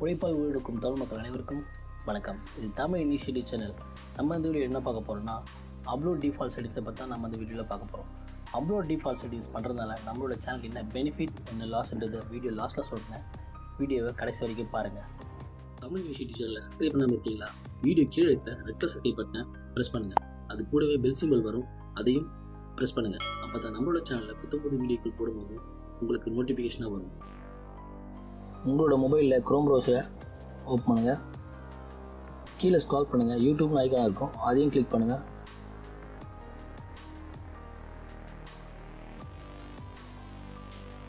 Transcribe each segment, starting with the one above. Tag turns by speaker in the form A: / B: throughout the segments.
A: உழைப்பால் உயிரிழக்கும் தமிழ் மக்கள் அனைவருக்கும் வணக்கம். இது தமிழ் இனிஷியேட்டிவ் சேனல். நம்ம இந்த வீடியோ என்ன பார்க்க போகிறோம்னா, அப்லோட் டிஃபால்ட் செட்டிங்ஸை பற்றி தான் நம்ம இந்த வீடியோவில் பார்க்க போகிறோம். அப்லோட் டிஃபால்ட் செட்டிங்ஸ் பண்ணுறதுனால நம்மளோட சேனலுக்கு என்ன பெனிஃபிட், என்ன லாஸ்ன்றது வீடியோ லாஸ்ட்டில் சொல்கிறேன். வீடியோவை கடைசி வரைக்கும் பாருங்கள். தமிழ் இனிஷியேட்டிவ் சேனலில் சப்ஸ்கிரைப் பண்ணாமல் இருக்கீங்களா? வீடியோ கீழே இருக்க ரெட் சப்ஸ்கிரைப் பட்டனை ப்ரெஸ் பண்ணுங்கள். அது கூடவே பெல் சிம்பிள் வரும், அதையும் ப்ரெஸ் பண்ணுங்கள். அப்போ தான் நம்மளோட சேனலில் புது வீடியோக்கள் போடும்போது உங்களுக்கு நோட்டிஃபிகேஷனாக வரும். உங்களோட மொபைலில் க்ரோம் ப்ரௌசரை ஓப்பன் பண்ணுங்கள். கீழே ஸ்க்ரால் பண்ணுங்கள், யூடியூப்னு ஐக்கான் இருக்கும், அதையும் கிளிக் பண்ணுங்கள்.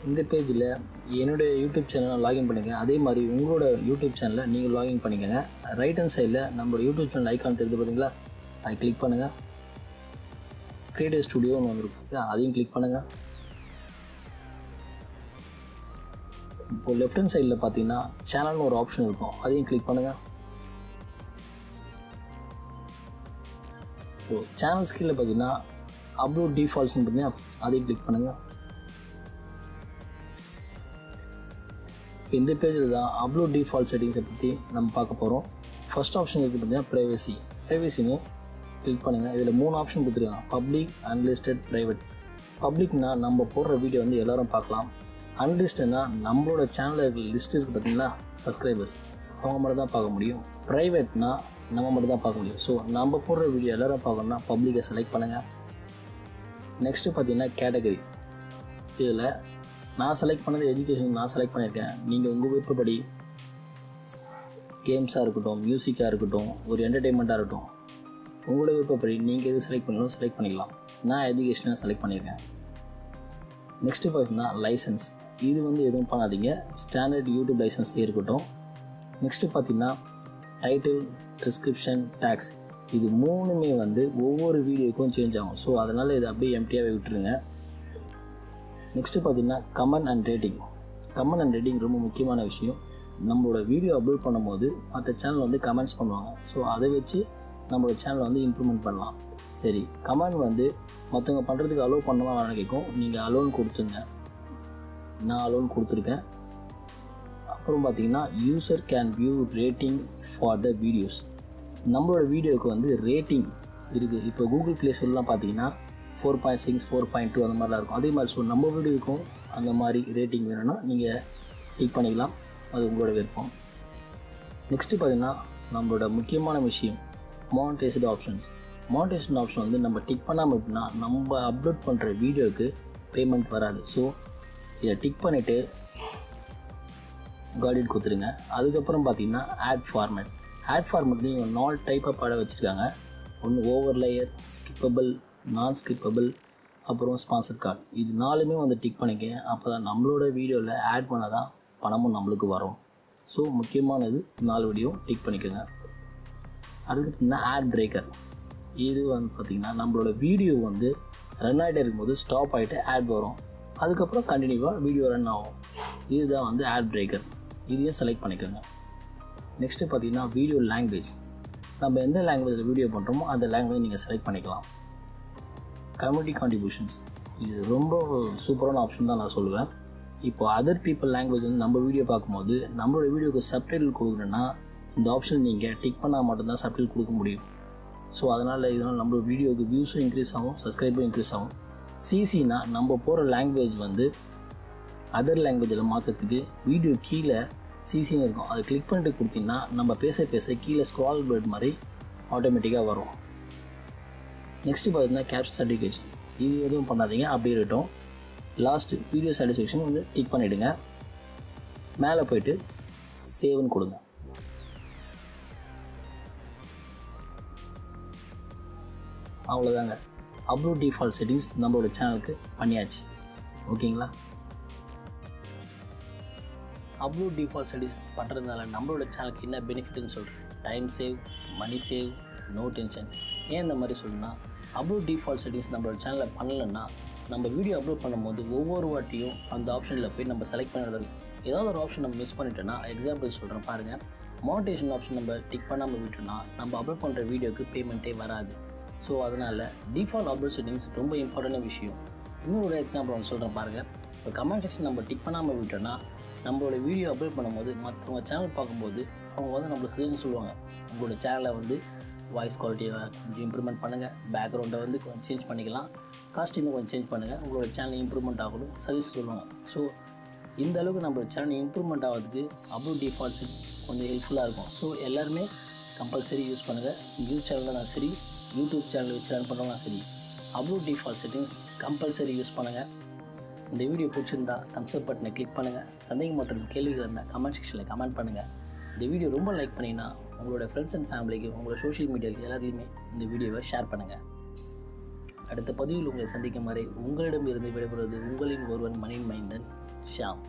A: இந்த பேஜில் என்னுடைய யூடியூப் சேனலை லாகின் பண்ணிக்கங்க. அதே மாதிரி உங்களோட யூடியூப் சேனலை நீங்கள் லாகின் பண்ணிக்கோங்க. ரைட் ஹேண்ட் சைடில் நம்மளோட யூடியூப் சேனல் ஐக்கான் தெரியுது பார்த்தீங்களா, அதை கிளிக் பண்ணுங்கள். கிரியேட்டிவ் ஸ்டுடியோன்னு வந்துருக்கு, அதையும் கிளிக் பண்ணுங்கள். இப்போது லெஃப்ட் ஹேண்ட் சைடில் பார்த்தீங்கன்னா சேனல்னு ஒரு ஆப்ஷன் இருக்கும், அதையும் கிளிக் பண்ணுங்கள். இப்போது சேனல்ஸ் கீழே பார்த்தீங்கன்னா அப்லோட் டிஃபால்ட்ஸ்னு பார்த்தீங்கன்னா அதையும் கிளிக் பண்ணுங்கள். இப்போ இந்த பேஜில் தான் அப்லோட் டிஃபால்ட் செட்டிங்ஸை பற்றி நம்ம பார்க்க போகிறோம். ஃபர்ஸ்ட் ஆப்ஷன் இருக்குது பார்த்தீங்கன்னா ப்ரைவசின்னு கிளிக் பண்ணுங்கள். இதில் 3 ஆப்ஷன் கொடுத்துருக்காங்க: பப்ளிக், அன்லிஸ்டட், ப்ரைவேட். பப்ளிக்னா நம்ம போடுற வீடியோ வந்து எல்லோரும் பார்க்கலாம். அன்லிஸ்ட்னா நம்மளோட சேனலில் லிஸ்ட் இருக்குது பார்த்தீங்களா, சப்ஸ்கிரைபர்ஸ், அவங்க மட்டும் தான் பார்க்க முடியும். ப்ரைவேட்னா நம்ம மட்டும் தான் பார்க்க முடியும். ஸோ நம்ம போடுற வீடியோ எல்லோரும் பார்க்கணுன்னா பப்ளிக்கை செலக்ட் பண்ணுங்கள். நெக்ஸ்ட்டு பார்த்தீங்கன்னா கேட்டகரி. இதில் நான் செலக்ட் பண்ணது எஜுகேஷன் நான் செலக்ட் பண்ணியிருக்கேன். நீங்கள் உங்கள் விருப்பப்படி கேம்ஸாக இருக்கட்டும், மியூசிக்காக இருக்கட்டும், ஒரு என்டர்டெயின்மெண்ட்டாக இருக்கட்டும், உங்களோட விருப்பப்படி நீங்கள் எது செலக்ட் பண்ணணும் செலக்ட் பண்ணிக்கலாம். நான் எஜுகேஷனை செலக்ட் பண்ணியிருக்கேன். நெக்ஸ்ட்டு பார்த்தீங்கன்னா லைசன்ஸ். இது வந்து எதுவும் பண்ணாதீங்க, ஸ்டாண்டர்ட் யூடியூப் லைசன்ஸ்லேயே இருக்கட்டும். நெக்ஸ்ட்டு பார்த்தீங்கன்னா டைட்டில், டிஸ்கிரிப்ஷன், டேக்ஸ். இது 3மே வந்து ஒவ்வொரு வீடியோக்கும் சேஞ்ச் ஆகும். ஸோ அதனால் இதை அப்படியே எம்டியாகவே விட்டுருங்க. நெக்ஸ்ட்டு பார்த்தீங்கன்னா comment and rating. Comment and rating ரொம்ப முக்கியமான விஷயம். நம்மளோட வீடியோ அப்லோட் பண்ணும்போது மற்ற சேனல் வந்து கமெண்ட்ஸ் பண்ணுவாங்க. ஸோ அதை வச்சு நம்மளோட சேனலை வந்து இம்ப்ரூவ்மெண்ட் பண்ணலாம். சரி, கமெண்ட் வந்து மற்றவங்க பண்ணுறதுக்கு அலோவ் பண்ணலாம் கேட்கும், நீங்கள் அலோன் கொடுத்துங்க. நான் அலோன் கொடுத்துருக்கேன். அப்புறம் பார்த்தீங்கன்னா user can view rating for the videos. நம்மளோட வீடியோவுக்கு வந்து ரேட்டிங் இருக்குது. இப்போ கூகுள் ப்ளே ஸ்டோர்லாம் பார்த்தீங்கன்னா 4.6, 4.2 அந்த மாதிரிலாம் இருக்கும். அதே மாதிரி ஸோ நம்ம வீடியோக்கும் அந்த மாதிரி ரேட்டிங் வேணும்னா நீங்கள் டிக் பண்ணிக்கலாம், அது உங்களோட விருப்பம். நெக்ஸ்ட்டு பார்த்தீங்கன்னா நம்மளோட முக்கியமான விஷயம் மானிட்டைஸ்டு ஆப்ஷன்ஸ். மானிட்டைசேஷன் ஆப்ஷன் வந்து நம்ம டிக் பண்ணாமல் அப்படின்னா நம்ம அப்லோட் பண்ணுற வீடியோவுக்கு பேமெண்ட் வராது. ஸோ இதை டிக் பண்ணிவிட்டு காலிட் கொடுத்துருங்க. அதுக்கப்புறம் பார்த்தீங்கன்னா ஆட் ஃபார்மேட்லேயும் 4 டைப் ஆஃப் ஆட வச்சுருக்காங்க. ஒன்று ஓவர் லேயர், ஸ்கிப்பபிள், நான் ஸ்கிப்பபிள், அப்புறம் ஸ்பான்சர் கார்டு. இது 4மே வந்து டிக் பண்ணிக்க. அப்போ தான் நம்மளோட வீடியோவில் ஆட் பண்ணால் தான் பணமும் நம்மளுக்கு வரும். ஸோ முக்கியமானது 4 வீடியோ டிக் பண்ணிக்கோங்க. அதுக்கு பார்த்தீங்கன்னா ஆட் பிரேக்கர். இது வந்து பார்த்திங்கன்னா நம்மளோட வீடியோ வந்து ரன் ஆகிட்டே இருக்கும்போது ஸ்டாப் ஆகிட்டு ஆட் வரும், அதுக்கப்புறம் கண்டினியூவாக வீடியோ ரன் ஆகும். இதுதான் வந்து ஆட் பிரேக்கர். இதையும் செலக்ட் பண்ணிக்கோங்க. நெக்ஸ்ட்டு பார்த்திங்கன்னா வீடியோ லாங்குவேஜ். நம்ம எந்த லாங்குவேஜில் வீடியோ பண்ணுறோமோ அந்த லாங்குவேஜ் நீங்கள் செலக்ட் பண்ணிக்கலாம். Community contributions. இது ரொம்ப சூப்பரான ஆப்ஷன் தான் நான் சொல்லுவேன். இப்போ அதர் பீப்புள் லாங்குவேஜ் வந்து நம்ம வீடியோ பார்க்கும்போது நம்மளோட வீடியோக்கு சப்டைட்டில் கொடுக்குறேன்னா இந்த ஆப்ஷன் நீங்கள் டிக் பண்ணால் மட்டும்தான் சப்டைட்டில் கொடுக்க முடியும். ஸோ இதனால் நம்ம வீடியோவுக்கு வியூஸும் இன்க்ரீஸ் ஆகும், சப்ஸ்கிரைபரும் இன்க்ரீஸ் ஆகும். சிசினா நம்ம போகிற லாங்குவேஜ் வந்து அதர் லாங்குவேஜில் மாற்றுறதுக்கு வீடியோ கீழே சிசின்னு இருக்கும், அதை கிளிக் பண்ணிட்டு கொடுத்திங்கன்னா நம்ம பேச கீழே ஸ்க்ரால் பேர்ட் மாதிரி ஆட்டோமேட்டிக்காக வரும். நெக்ஸ்ட்டு பார்த்தீங்கன்னா கேப்ஷன் சர்டிஃபிகேஷன். இது எதுவும் பண்ணாதீங்க, அப்படியே இருக்கட்டும். லாஸ்ட்டு வீடியோ சாட்டிஸ்ஃபேக்ஷன் வந்து டிக் பண்ணிவிடுங்க. மேலே போய்ட்டு சேவ்னு கொடுங்க. அவ்வளோதாங்க, அப்லோட் டிஃபால்ட் செட்டிங்ஸ் நம்மளோட சேனலுக்கு பண்ணியாச்சு. ஓகேங்களா? அப்லோட் டிஃபால்ட் செட்டிங்ஸ் பண்ணுறதுனால நம்மளோட சேனலுக்கு என்ன பெனிஃபிட்னு சொல்கிறேன். Time save, money save, no tension. ஏன் இந்த மாதிரி சொல்லணும்னா, அப்லோட் டிஃபால்ட் செட்டிங்ஸ் நம்மளோட சேனலில் பண்ணலைன்னா நம்ம வீடியோ அப்லோட் பண்ணும்போது ஒவ்வொரு வாட்டியும் அந்த ஆப்ஷனில் போய் நம்ம செலக்ட் பண்ணுறது ஏதாவது ஒரு ஆப்ஷன் நம்ம மிஸ் பண்ணிட்டோன்னா, எக்ஸாம்பிள் சொல்கிறேன் பாருங்கள். மானிட்டைசேஷன் ஆப்ஷன் நம்ம டிக் பண்ணாமல் விட்டோம்னா நம்ம அப்லோட் பண்ணுற வீடியோக்கு பேமெண்ட்டே வராது. ஸோ அதனால் டிஃபால்ட் அப்லோட் செட்டிங்ஸ் ரொம்ப இம்பார்ட்டண்டான விஷயம். இன்னொரு எக்ஸாம்பிள் ஒன்று சொல்கிறேன் பாருங்கள். இப்போ கமெண்ட் செக்ஷன் நம்ம டிக் பண்ணாமல் விட்டோன்னா நம்மளோட வீடியோ அப்லோட் பண்ணும்போது மற்றவங்க சேனல் பார்க்கும்போது அவங்க வந்து நம்மளுக்கு சஜஷன் சொல்லுவாங்க. உங்களோட சேனலை வந்து வாய்ஸ் குவாலிட்டியை கொஞ்சம் இம்ப்ரூவ்மெண்ட் பண்ணுங்கள், பேக்ரவுண்டை வந்து கொஞ்சம் சேஞ்ச் பண்ணிக்கலாம், காஸ்டியூமை கொஞ்சம் சேஞ்ச் பண்ணுங்கள், உங்களோட சேனல் இம்ப்ரூவ்மெண்ட் ஆகணும் சஜஷன் சொல்லுவாங்க. ஸோ இந்த அளவுக்கு நம்ம சேனல் இம்ப்ரூவ்மெண்ட் ஆகிறதுக்கு அப்லோட் டிஃபால்ட்ஸ் கொஞ்சம் ஹெல்ப்ஃபுல்லாக இருக்கும். ஸோ எல்லாருமே கம்பல்சரி யூஸ் பண்ணுங்கள். நியூஸ் சேனலில் தான் சரி, யூடியூப் சேனல் வச்சு ரன் பண்ணுறவங்க சரி, upload default settings compulsory use பண்ணுங்கள். இந்த வீடியோ பிடிச்சிருந்தா தம்ஸ் அப் பட்டனை கிளிக் பண்ணுங்கள். சந்தேகம் மற்றும் கேள்விகள் இருந்தால் கமெண்ட் செக்ஷனில் கமெண்ட் பண்ணுங்கள். இந்த வீடியோ ரொம்ப லைக் பண்ணிங்கன்னா உங்களோட ஃப்ரெண்ட்ஸ் அண்ட் ஃபேமிலிக்கு, உங்களோட சோஷியல் மீடியாவுக்கு எல்லாத்துலேயுமே இந்த வீடியோவை ஷேர் பண்ணுங்கள். அடுத்த பதிவில் உங்களை சந்திக்கும் வரை உங்களிடம் இருந்து விடைபெறுவது உங்களின் ஒருவன் மணியின் மைந்தன் ஷாம்.